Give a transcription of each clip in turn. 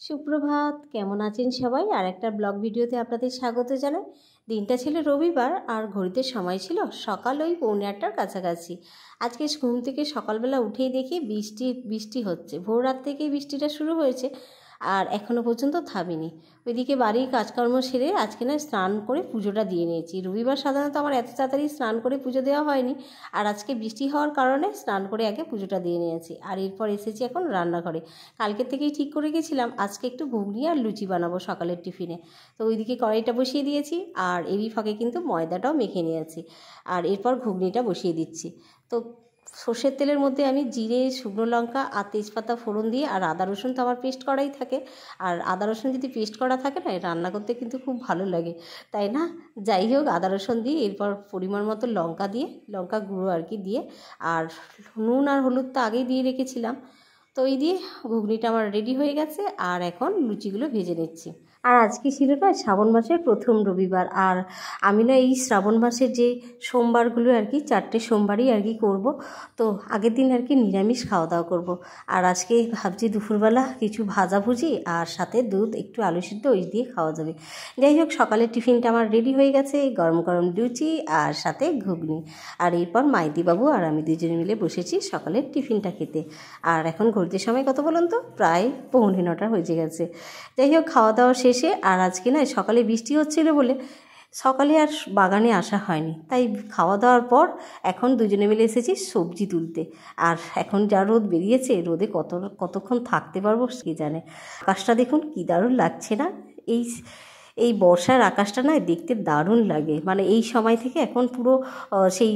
সুপ্রভাত, কেমন আছেন সবাই? আর একটা ব্লগ ভিডিওতে আপনাদের স্বাগত জানাই। দিনটা ছিল রবিবার আর ঘড়িতে সময় ছিল সকাল ওই 7:45টার কাছাকাছি। আজকে ঘুম থেকে সকালবেলা উঠেই দেখি বৃষ্টি হচ্ছে। ভোর রাত থেকেই বৃষ্টিটা শুরু হয়েছে আর এখনও পর্যন্ত থামেনি। ওইদিকে বাড়ির কাজকর্ম সেরে আজকে না স্নান করে পুজোটা দিয়ে নিয়েছি। রবিবার সাধারণত আমার এত তাড়াতাড়ি স্নান করে পুজো দেওয়া হয়নি, আর আজকে বৃষ্টি হওয়ার কারণে স্নান করে আগে পুজোটা দিয়ে নিয়েছি। আর এরপর এসেছি এখন রান্নাঘরে। কালকে থেকেই ঠিক করে গেছিলাম আজকে একটু ঘুগনি আর লুচি বানাবো সকালের টিফিনে। তো ওইদিকে কড়াইটা বসিয়ে দিয়েছি আর এরই ফাঁকে কিন্তু ময়দাটাও মেখে নিয়েছি। আর এরপর ঘুগনিটা বসিয়ে দিচ্ছি। তো সর্ষের তেলের মধ্যে আমি জিরে, শুকনো লঙ্কা আর তেজপাতা ফোড়ন দিয়ে, আর আদা রসুন তো আমার পেস্ট করাই থাকে। আর আদা রসুন যদি পেস্ট করা থাকে না, রান্না করতে কিন্তু খুব ভালো লাগে, তাই না? যাই হোক, আদা রসুন দিয়ে এরপর পরিমাণ মতো লঙ্কা দিয়ে, লঙ্কা গুঁড়ো আর কি দিয়ে, আর নুন আর হলুদ তো আগেই দিয়ে রেখেছিলাম। তো এই দিয়ে ঘুগনিটা আমার রেডি হয়ে গেছে আর এখন লুচিগুলো ভেজে নিচ্ছি। আর আজকে ছিল না শ্রাবণ মাসের প্রথম রবিবার, আর আমি না এই শ্রাবণ মাসের যে সোমবারগুলো আর কি 4টে সোমবারই আর কি করবো। তো আগের দিন আর কি নিরামিষ খাওয়া দাওয়া করবো। আর আজকে ভাবছি দুপুরবেলা কিছু ভাজাভুজি আর সাথে দুধ, একটু আলু সিদ্ধ ওই দিয়ে খাওয়া যাবে। যাই হোক, সকালের টিফিনটা আমার রেডি হয়ে গেছে, গরম গরম লুচি আর সাথে ঘুগনি। আর এরপর মাইদিবাবু আর আমি দুজনে মিলে বসেছি সকালের টিফিনটা খেতে। আর এখন ঘড়িতে সময় কত বলুন তো? প্রায় 8:45 হয়ে গেছে। যাই হোক, খাওয়া দাওয়া শেষে, আর আজকে না সকালে বৃষ্টি হচ্ছিলো বলে সকালে আর বাগানে আসা হয়নি, তাই খাওয়া দাওয়ার পর এখন দুজনে মিলে এসেছি সবজি তুলতে। আর এখন যা রোদ বেরিয়েছে, রোদে কতক্ষণ থাকতে পারবো কে জানে। আকাশটা দেখুন কি দারুণ লাগছে না? এই বর্ষার আকাশটা না দেখতে দারুণ লাগে, মানে এই সময় থেকে এখন পুরো সেই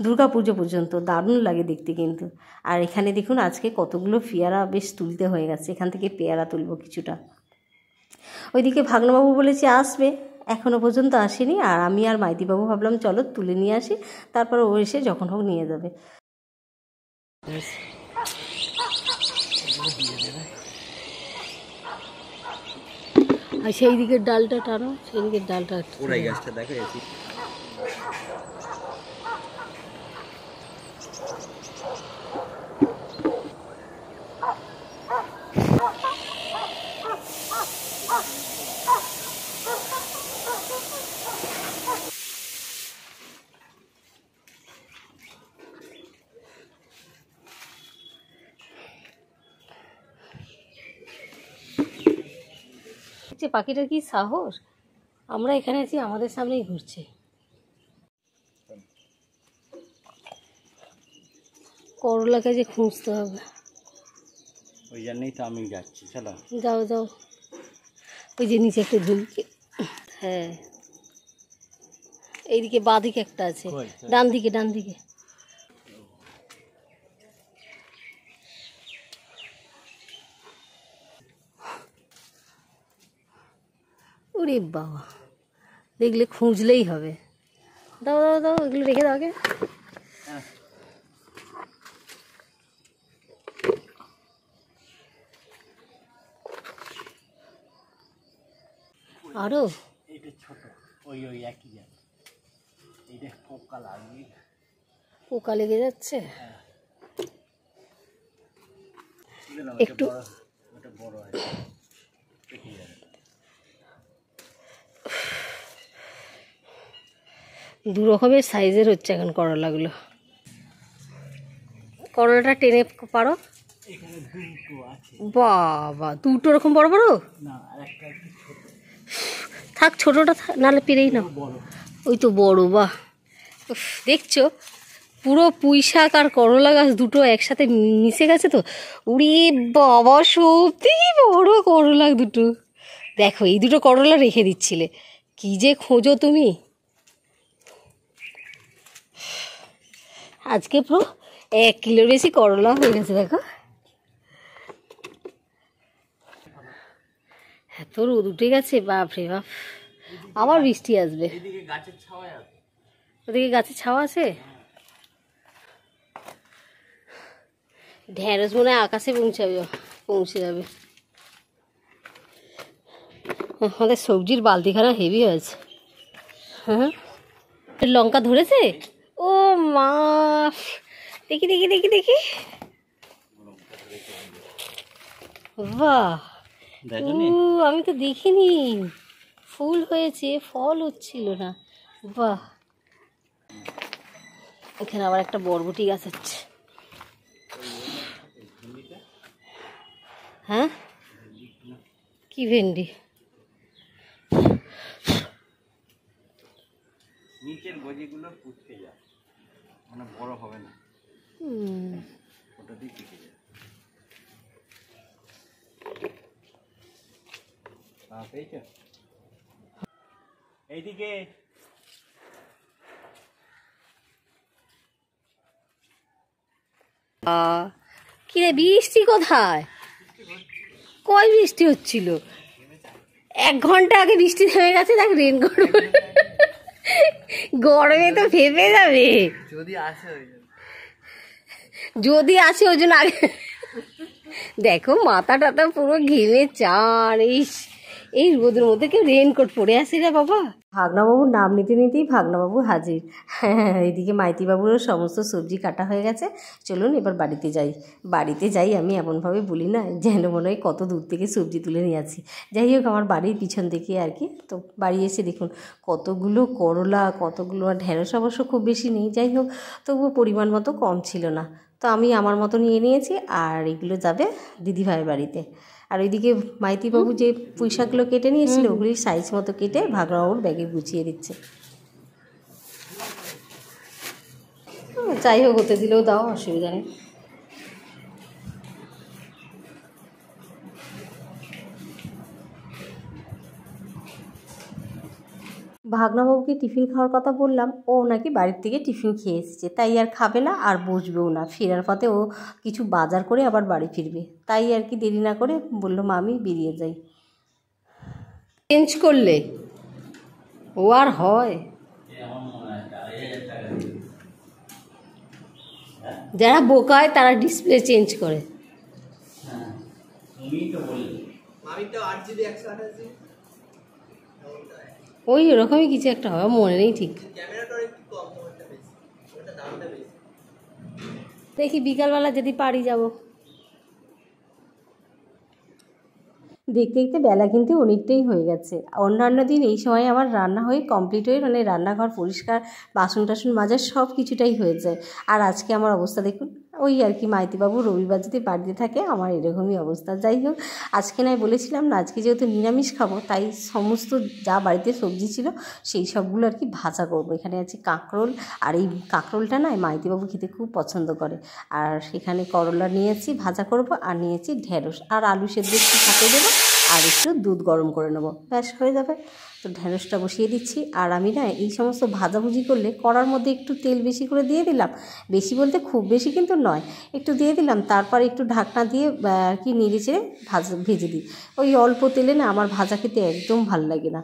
দুর্গা পুজো পর্যন্ত দারুণ লাগে দেখতে কিন্তু। আর এখানে দেখুন আজকে কতগুলো পেয়ারা বেশ তুলতে হয়ে গেছে, এখান থেকে পেয়ারা তুলবো কিছুটা। ওইদিকে ভাগ্নবাবু বলেছে আসবে, এখনও পর্যন্ত আসেনি। আর আমি আর মাইতিবাবু ভাবলাম চলো তুলে নিয়ে আসি, তারপর ও এসে যখন হোক নিয়ে যাবে। আর সেই দিকের ডালটা টানো, সেই দিকের ডালটা ওরাই গাছটা দেখো। পাখিটার কি সাহস, আমরা এখানে আছি আমাদের সামনেই ঘুরছে। করলাকে যে খুঁজতে হবে, ওই জন্যই তো আমি যাচ্ছি। চলো যাও যাও, ওই যে নিচে একটা ঝুলছে। হ্যাঁ, এইদিকে বাঁ দিকে একটা আছে, ডান দিকে ডান দিকে। ওরে বাবা, দেখলে খুঁজলেই হবে। দাও দাও দাও, এগুলো রেখে দাও আগে। আরো এইটা ছোট, ওই একই জায়গা। এইটা পোকা লেগে যাচ্ছে একটু। বড় দু রকমের সাইজের হচ্ছে এখন করলাগুলো। করলাটা টেনে পারো? বাবা, দুটো রকম বড় বড়। থাক, ছোটটা নাহলে পেরেই নাও। ওই তো বড়, বাহ। দেখছো, পুরো পুঁই শাক আর করলা গাছ দুটো একসাথে মিশে গেছে তো। উড়ি বাবা, সত্যি বড় করলা দুটো। দেখো, এই দুটো করলা রেখে দিচ্ছিলে, কি যে খোঁজো তুমি। আজকে পুরো 1 কিলোর বেশি করলা হয়ে গেছে। দেখো, এত রোদ উঠে গেছে, বাপরে বাপ। আবার বৃষ্টি আসবে। ওদিকে গাছের ছাওয়া আছে। ঢেঁড়স মনে হয় আকাশে পৌঁছে যাবে। আমাদের সবজির বালতিখানা হেভি হয়েছে। হ্যাঁ, লঙ্কা ধরেছে। ও মা, দেখি দেখি দেখি দেখি, বাহ, আমি তো দেখিনি, ফুল হয়েছে, ফল হচ্ছিল না। বাহ, এখানে আবার একটা বরবটি গাছ আছে। হ্যাঁ, কি ভেন্ডি? নিচের গজিগুলো পুঁতকে যায়, মানে বড় হবে না, ওটা দিয়ে পেকে যায়। পেয়েছ? এইদিকে কি রে, বৃষ্টি কোথায়? কই বৃষ্টি হচ্ছিল? 1 ঘন্টা আগে বৃষ্টি থেমে গেছে। দেখ রেনকোট, গরমে তো ভেপে যাবে। যদি আসে ওই জন্য আগে দেখো মাথা টাথা পুরো ঘেমে চান। এই রোদের মধ্যে কেউ রেনকোট পরে আসে রে বাবা। ভাগনাবাবুর নাম নিতে নিতেই ভাগনাবাবু হাজির। হ্যাঁ, এদিকে মাইতিবাবুরও সমস্ত সবজি কাটা হয়ে গেছে। চলুন এবার বাড়িতে যাই। আমি এমনভাবে বলি না যেন মনে হয় কত দূর থেকে সবজি তুলে নিয়ে আছি। যাই হোক, আমার বাড়ির পিছন থেকে আর কি। তো বাড়ি এসে দেখুন কতগুলো করলা, কতগুলো ঢেঁড়স, অবশ্য খুব বেশি নেই। যাই হোক, তবুও পরিমাণ মতো কম ছিল না। তো আমি আমার মতো নিয়ে নিয়েছি, আর এগুলো যাবে দিদিভাইয়ের বাড়িতে। আর ওইদিকে মাইতিবাবু যে পুঁইশাকগুলো কেটে নিয়েছিল ওগুলি সাইজ মতো কেটে ভাগনাবাবুর ব্যাগে গুছিয়ে দিচ্ছে। যাই হোক, হতে দিলেও দাও, অসুবিধা নেই। ভাগনাবাবুকে টিফিন খাওয়ার কথা বললাম, ও নাকি বাড়ির থেকে টিফিন খেয়ে এসেছে, তাই আর খাবে না আর বসবেও না। ফেরার পথে ও কিছু বাজার করে আবার বাড়ি ফিরবে, তাই আর কি দেরি না করে বললো মা আমি বেরিয়ে যাই। চেঞ্জ করলে ও আর হয়? যারা বোকায় তারা ডিসপ্লে চেঞ্জ করে। ওই ওরকমই কিছু একটা হবে, মনে নেই ঠিক। দেখি বিকালবেলা যদি পারি যাব। দেখতে দেখতে বেলা কিন্তু অনেকটাই হয়ে গেছে। অন্যান্য দিন এই সময় আমার রান্না হয়ে কমপ্লিট হয়ে, মানে রান্নাঘর পরিষ্কার, বাসন টাসন মাজা সব কিছুটাই হয়ে যায়। আর আজকে আমার অবস্থা দেখুন, ওই আর কি মাইতিবাবু রবিবার যদি বাড়িতে থাকে আমার এরকমই অবস্থা। যাই হোক, আজকে নয় বলেছিলাম না আজকে যেহেতু নিরামিষ খাবো, তাই সমস্ত যা বাড়িতে সবজি ছিল সেই সবগুলো আর কি ভাজা করবো। এখানে আছে কাঁকরোল, আর এই কাঁকরোলটা না মাইতিবাবু খেতে খুব পছন্দ করে। আর এখানে করলা নিয়েছি ভাজা করব, আর নিয়েছি ঢেঁড়স, আর আলু সেদ্ধ একটু সাথে দেবো, আর একটু দুধ গরম করে নেবো, ব্যাস হয়ে যাবে। তো ঢেঁড়সটা বসিয়ে দিচ্ছি। আর আমি না এই সমস্ত ভাজাভুজি করলে কড়ার মধ্যে একটু তেল বেশি করে দিয়ে দিলাম, বেশি বলতে খুব বেশি কিন্তু নয়, একটু দিয়ে দিলাম, তারপর একটু ঢাকনা দিয়ে আর কি নেড়ে চেড়ে ভেজে দিই। ওই অল্প তেলে না আমার ভাজা খেতে একদম ভাল লাগে না।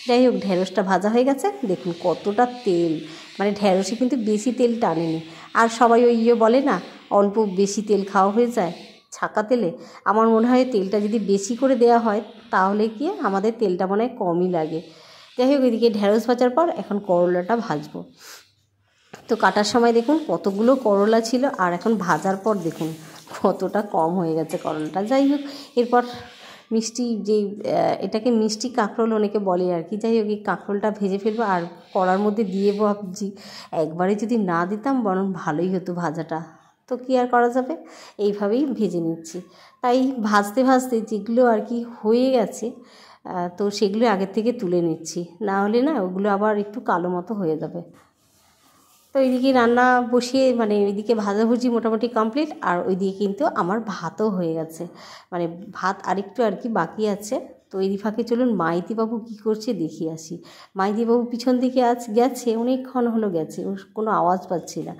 যাই হোক, ঢেঁড়সটা ভাজা হয়ে গেছে, দেখুন কতটা তেল, মানে ঢেঁড়সে কিন্তু বেশি তেল টানেনি। আর সবাই ওই বলে না অল্প বেশি তেল খাওয়া হয়ে যায় ছাকা তেলে, আমার মনে হয় তেলটা যদি বেশি করে দেওয়া হয় তাহলে কি আমাদের তেলটা মনে হয় কমই লাগে। যাই হোক, এদিকে ঢেঁড়স ভাজার পর এখন করলাটা ভাজবো। তো কাটার সময় দেখুন কতগুলো করলা ছিল, আর এখন ভাজার পর দেখুন কতটা কম হয়ে গেছে করলাটা। যাই হোক, এরপর মিষ্টি যে এটাকে মিষ্টি কাঁকরোল অনেকে বলে আর কি। যাই হোক, এই কাঁকরোলটা ভেজে ফেলবো আর কড়ার মধ্যে দিয়ে ভাবছি একবারে যদি না দিতাম বরং ভালোই হতো ভাজাটা। তো কী আর করা যাবে, এইভাবেই ভেজে নিচ্ছি। তাই ভাজতে ভাজতে যেগুলো আর কি হয়ে গেছে তো সেগুলো আগের থেকে তুলে নিচ্ছি, না হলে না ওগুলো আবার একটু কালো মতো হয়ে যাবে। তো এইদিকে রান্না বসিয়ে, মানে ওইদিকে ভাজাভুজি মোটামুটি কমপ্লিট, আর ওইদিকে কিন্তু আমার ভাতও হয়ে গেছে, মানে ভাত আরেকটু আর কি বাকি আছে। তো এই ফাঁকে চলুন মাইতিবাবু কী করছে দেখিয়ে আসি। মাইতিবাবু পিছন দিকে গেছে, অনেকক্ষণ হলো গেছে, ওর কোনো আওয়াজ পাচ্ছি না,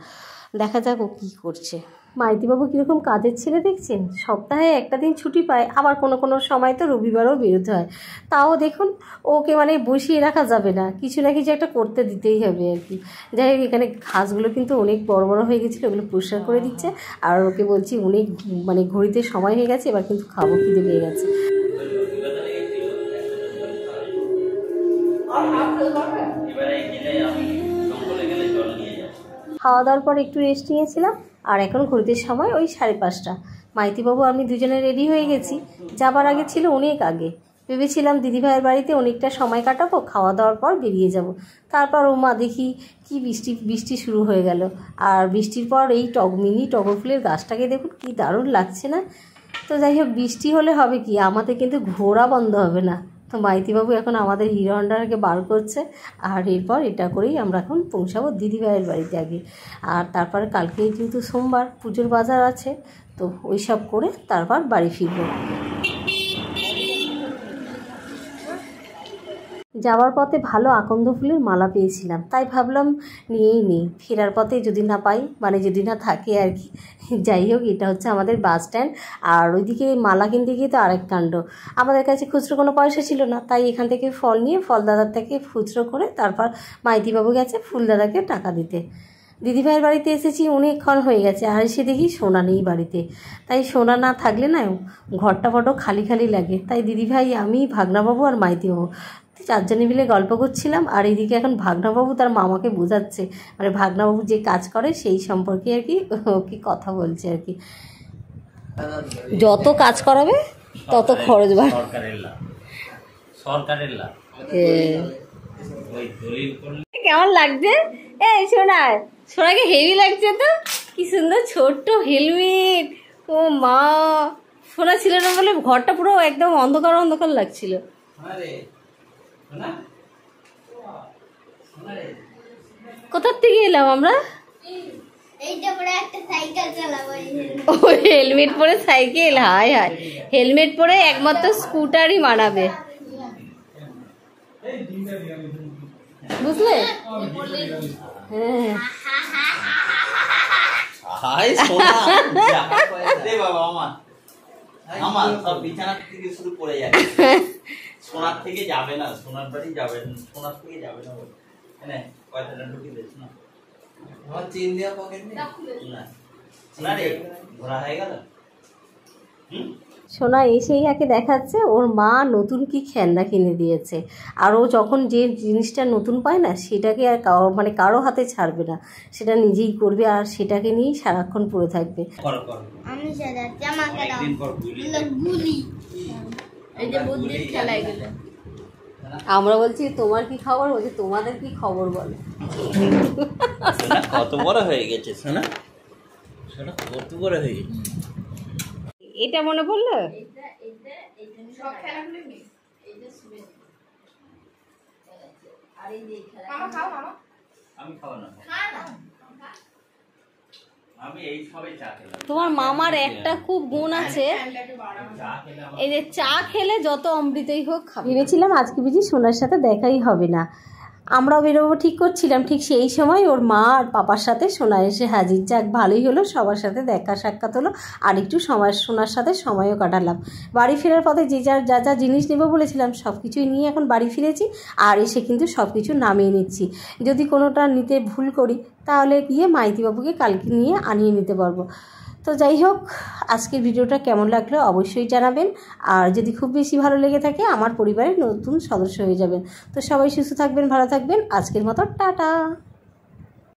দেখা যাক ও কী করছে। মাইতিবাবু কীরকম কাজের ছেলে দেখছেন, সপ্তাহে একটা দিন ছুটি পায়, আবার কোনো কোনো সময় তো রবিবারও বেরোতে হয়। তাও দেখুন ওকে মানে বসিয়ে রাখা যাবে না, কিছু না কিছু একটা করতে দিতেই হবে আর কি। যাই হোক, এখানে ঘাসগুলো কিন্তু অনেক বড় বড় হয়ে গেছিলো, ওগুলো পরিষ্কার করে দিচ্ছে। আর ওকে বলছি অনেক মানে ঘড়িতে সময় হয়ে গেছে, এবার কিন্তু খাবো, খিদে পেয়ে গেছে। খাওয়া দাওয়ার পর একটু রেস্ট নিয়েছিলাম, আর এখন ঘড়িতে সময় ওই 5:30। মাইতিবাবু আমি দুজনে রেডি হয়ে গেছি। যাবার আগে ছিল অনেক আগে, ভেবেছিলাম দিদিভাইয়ের বাড়িতে অনেকটা সময় কাটাবো, খাওয়া দাওয়ার পর বেরিয়ে যাব। তারপর ও মা দেখি কি বৃষ্টি শুরু হয়ে গেল। আর বৃষ্টির পর এই মিনি টগর ফুলের গাছটাকে দেখুন কি দারুণ লাগছে না। তো যাই হোক, বৃষ্টি হলে হবে কি, আমাদের কিন্তু ঘোরা বন্ধ হবে না। তো মাইতিবাবু এখন আমাদের হিরো হন্ডাকে বার করছে, আর এরপর এটা করেই আমরা এখন পৌঁছাবো দিদিভাইয়ের বাড়িতে আগে। আর তারপরে কালকেই যেহেতু সোমবার, পুজোর বাজার আছে, তো ওই সব করে তারপর বাড়ি ফিরবো। যাওয়ার পথে ভালো আকন্দ ফুলের মালা পেয়েছিলাম, তাই ভাবলাম নিয়েই নিই, ফেরার পথে যদি না পাই, মানে যদি না থাকে আর কি। যাই হোক, এটা হচ্ছে আমাদের বাস স্ট্যান্ড। আর ওইদিকে মালা কিনতে গিয়ে তো আরেক কাণ্ড, আমাদের কাছে খুচরো কোনো পয়সা ছিল না, তাই এখান থেকে ফল নিয়ে ফলদাদার থেকে খুচরো করে তারপর মাইতিবাবু গেছে ফুলদাদাকে টাকা দিতে। দিদিভাইয়ের বাড়িতে এসেছি, অনেকক্ষণ হয়ে গেছে, আর এসে দেখি সোনা নেই বাড়িতে। তাই সোনা না থাকলে না ঘরটা বড় খালি খালি লাগে। তাই দিদিভাই, আমি, ভাগনাবাবু আর মাইতিবাবু চারজনে মিলে গল্প করছিলাম। আর এইদিকে এখন ভাগনাবাবু তার মামাকে বোঝাচ্ছে, মানে ভাগনাবাবু যে কাজ করে সেই সম্পর্কে আর কি ওকে কথা বলছে আর কি। যত কাজ করাবে তত খরচ বাড়বে। কেমন লাগছে? সোনাকে হেভি লাগছে তো, কি সুন্দর ছোট্ট হেলমেট। ও মা, সোনা ছিল না বলে ঘরটা পুরো একদম অন্ধকার অন্ধকার লাগছিল। কোথার থেকে এলাম আমরা? হেলমেট পরে সাইকেল, হায় হায়, হেলমেট পরে একমাত্র স্কুটারই মানাবে, বুঝলে? হ্যাঁ, সোনার থেকে যাবে না, সোনার বাড়ি যাবে না, সোনার থেকে যাবে না। কয়টা ঢুকি দিস না, আমার চেন দেওয়া পকেট নেই না রে, ঘোরা হয়ে গেল। সোনা এসেই একে দেখাচ্ছে ওর মা নতুন কি খেলনা কিনে দিয়েছে। আর ও যখন যে জিনিসটা নতুন পায় না, সেটাকে আর মানে কারো হাতে ছাড়বে না, সেটা নিজেই করবে, আর সেটাকে নিয়েই সারাক্ষণ পড়ে থাকবে। আমরা বলছি তোমার কি খবর, বলছি তোমাদের কি খবর বলো। কত বড় হয়ে গেছে সোনা, সোনা কত বড় হয়ে গেছে। এটা মনে পড়লো? তোমার মামার একটা খুব গুণ আছে, এই যে চা খেলে যত অমৃতই হোক। ভেবেছিলাম আজকে বুঝি সোনার সাথে দেখাই হবে না, আমরাও বেরোবো ঠিক করছিলাম, ঠিক সেই সময় ওর মা আর পাপার সাথে সোনা এসে হাজির। যাক, ভালোই হলো, সবার সাথে দেখা সাক্ষাৎ হলো, আর একটু সোনার সাথে সময়ও কাটালাম। বাড়ি ফেরার পথে যে যা যা জিনিস নেবো বলেছিলাম সব কিছুই নিয়ে এখন বাড়ি ফিরেছি, আর এসে কিন্তু সব কিছু নামিয়ে নিচ্ছি। যদি কোনোটা নিতে ভুল করি তাহলে গিয়ে মাইতিবাবুকে কালকে নিয়ে আনিয়ে নিতে পারবো। তো যাই হোক, আজকের ভিডিওটা কেমন লাগলো অবশ্যই জানাবেন, আর যদি খুব বেশি ভালো লেগে থাকে আমার পরিবারের নতুন সদস্য হয়ে যাবেন। তো সবাই সুস্থ থাকবেন, ভালো থাকবেন, আজকের মতো টাটা।